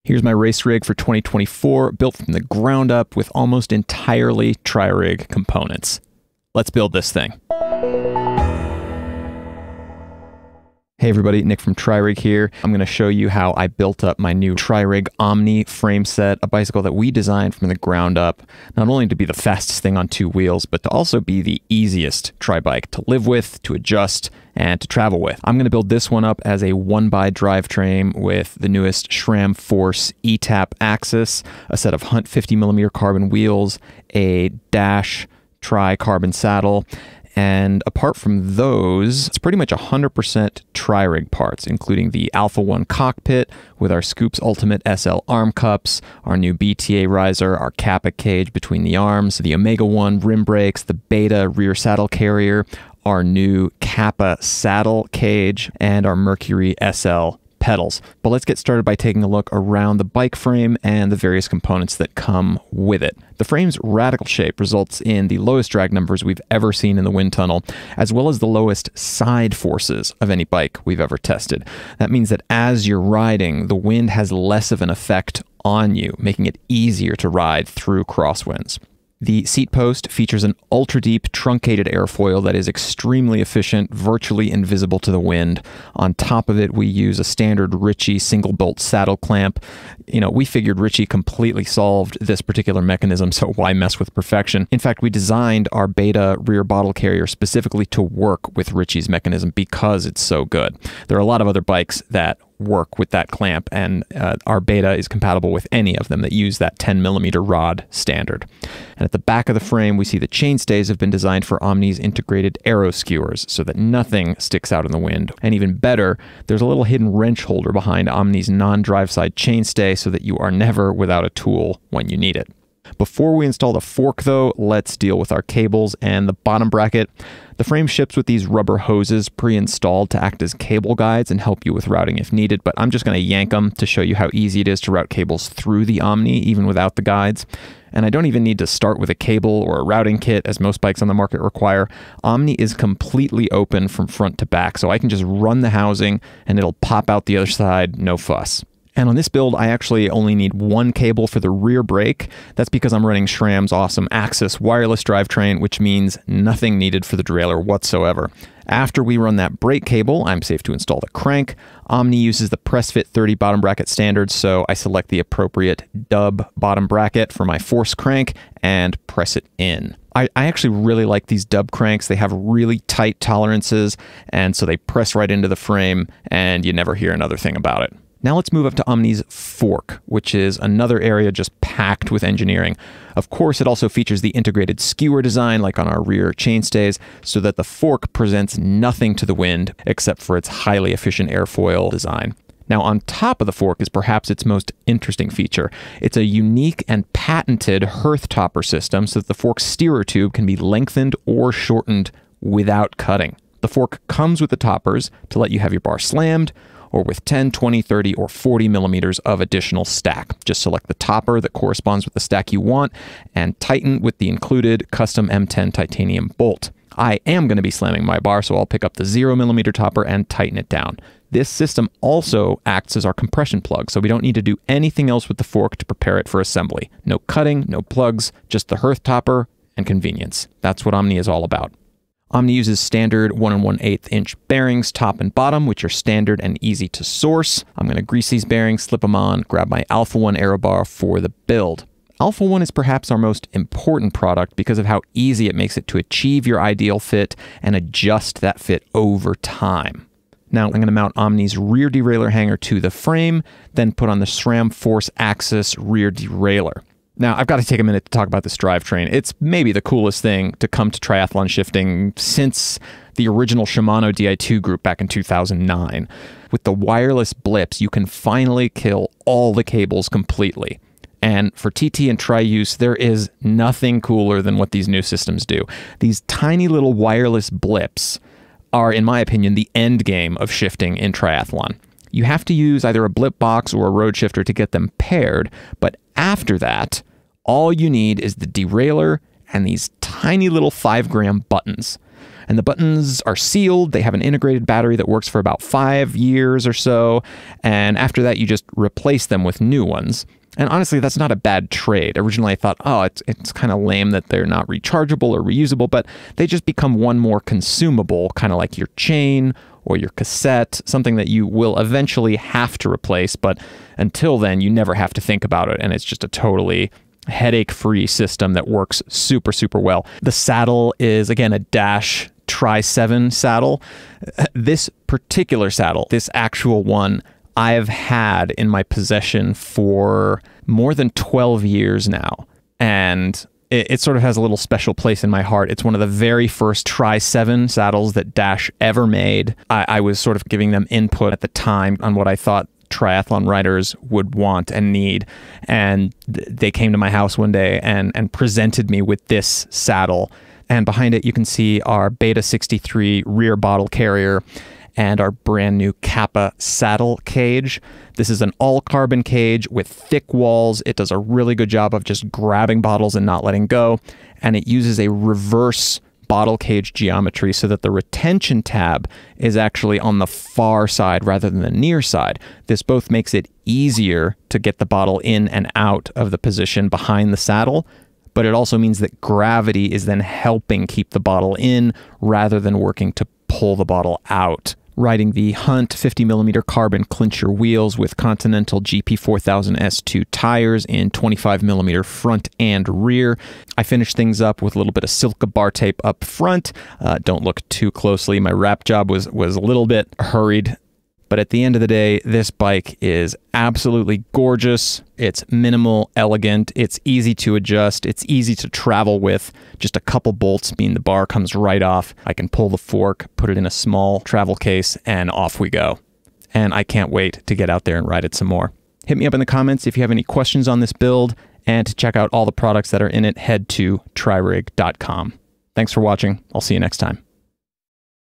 Here's my race rig for 2024, built from the ground up with almost entirely Tririg components. Let's build this thing. Hey everybody, Nick from Tririg here. I'm going to show you how I built up my new Tririg Omni frame set, a bicycle that we designed from the ground up, not only to be the fastest thing on two wheels, but to also be the easiest tri-bike to live with, to adjust, and to travel with. I'm going to build this one up as a 1x drivetrain with the newest SRAM Force E-TAP axis, a set of Hunt 50mm carbon wheels, a dash tri-carbon saddle, and apart from those, it's pretty much 100% Tririg parts, including the Alpha 1 cockpit with our Scoops Ultimate SL arm cups, our new BTA riser, our Kappa cage between the arms, the Omega 1 rim brakes, the Beta rear saddle carrier, our new Kappa saddle cage, and our Mercury SL pedals. But let's get started by taking a look around the bike frame and the various components that come with it. The frame's radical shape results in the lowest drag numbers we've ever seen in the wind tunnel, as well as the lowest side forces of any bike we've ever tested. That means that as you're riding, the wind has less of an effect on you, making it easier to ride through crosswinds. The seat post features an ultra-deep truncated airfoil that is extremely efficient, virtually invisible to the wind. On top of it, we use a standard Ritchie single-bolt saddle clamp. You know, we figured Ritchie completely solved this particular mechanism, so why mess with perfection? In fact, we designed our Beta rear bottle carrier specifically to work with Ritchie's mechanism because it's so good. There are a lot of other bikes that work with that clamp, and our Beta is compatible with any of them that use that 10mm rod standard. And at the back of the frame, we see the chainstays have been designed for Omni's integrated aero skewers so that nothing sticks out in the wind. And even better, there's a little hidden wrench holder behind Omni's non-drive side chainstay so that you are never without a tool when you need it. Before we install the fork though, let's deal with our cables and the bottom bracket. The frame ships with these rubber hoses pre-installed to act as cable guides and help you with routing if needed, but I'm just going to yank them to show you how easy it is to route cables through the Omni even without the guides. And I don't even need to start with a cable or a routing kit as most bikes on the market require. Omni is completely open from front to back, so I can just run the housing and it'll pop out the other side, no fuss. And on this build, I actually only need one cable for the rear brake. That's because I'm running SRAM's awesome Axis wireless drivetrain, which means nothing needed for the derailleur whatsoever. After we run that brake cable, I'm safe to install the crank. Omni uses the Press Fit 30 bottom bracket standard, so I select the appropriate dub bottom bracket for my force crank and press it in. I actually really like these dub cranks. They have really tight tolerances, and so they press right into the frame, and you never hear another thing about it. Now let's move up to Omni's fork, which is another area just packed with engineering. Of course, it also features the integrated skewer design like on our rear chainstays, so that the fork presents nothing to the wind except for its highly efficient airfoil design. Now on top of the fork is perhaps its most interesting feature. It's a unique and patented hearth topper system so that the fork's steerer tube can be lengthened or shortened without cutting. The fork comes with the toppers to let you have your bar slammed, or with 10, 20, 30, or 40 millimeters of additional stack. Just select the topper that corresponds with the stack you want and tighten with the included custom M10 titanium bolt. I am going to be slamming my bar, so I'll pick up the 0mm topper and tighten it down. This system also acts as our compression plug, so we don't need to do anything else with the fork to prepare it for assembly. No cutting, no plugs, just the hearth topper and convenience. That's what Omni is all about. Omni uses standard 1 1/8 inch bearings top and bottom, which are standard and easy to source. I'm going to grease these bearings, slip them on, grab my Alpha 1 aero bar for the build. Alpha 1 is perhaps our most important product because of how easy it makes it to achieve your ideal fit and adjust that fit over time. Now I'm going to mount Omni's rear derailleur hanger to the frame, then put on the SRAM Force Axis rear derailleur. Now, I've got to take a minute to talk about this drivetrain. It's maybe the coolest thing to come to triathlon shifting since the original Shimano Di2 group back in 2009. With the wireless blips, you can finally kill all the cables completely. And for TT and tri-use, there is nothing cooler than what these new systems do. These tiny little wireless blips are, in my opinion, the end game of shifting in triathlon. You have to use either a blip box or a road shifter to get them paired, but after that, all you need is the derailleur and these tiny little 5-gram buttons. And the buttons are sealed. They have an integrated battery that works for about 5 years or so. And after that, you just replace them with new ones. And honestly, that's not a bad trade. Originally, I thought, oh, it's kind of lame that they're not rechargeable or reusable, but they just become one more consumable, kind of like your chain or your cassette, something that you will eventually have to replace. But until then, you never have to think about it. And it's just a totally headache-free system that works super, super well. The saddle is, again, a Dash Tri-7 saddle. This particular saddle, this actual one, I've had in my possession for more than 12 years now. And it sort of has a little special place in my heart. It's one of the very first Tri-7 saddles that Dash ever made. I was sort of giving them input at the time on what I thought triathlon riders would want and need. And they came to my house one day and presented me with this saddle. And behind it, you can see our Beta 63 rear bottle carrier and our brand new Kappa saddle cage. This is an all-carbon cage with thick walls. It does a really good job of just grabbing bottles and not letting go. And it uses a reverse bottle cage geometry so that the retention tab is actually on the far side rather than the near side. This both makes it easier to get the bottle in and out of the position behind the saddle, but it also means that gravity is then helping keep the bottle in rather than working to pull the bottle out. Riding the Hunt 50mm carbon clincher wheels with Continental GP4000 S2 tires in 25mm front and rear. I finished things up with a little bit of Silka bar tape up front. Don't look too closely. My wrap job was a little bit hurried. But at the end of the day, this bike is absolutely gorgeous. It's minimal, elegant. It's easy to adjust. It's easy to travel with. Just a couple bolts mean the bar comes right off. I can pull the fork, put it in a small travel case, and off we go. And I can't wait to get out there and ride it some more. Hit me up in the comments if you have any questions on this build. And to check out all the products that are in it, head to tririg.com. Thanks for watching. I'll see you next time.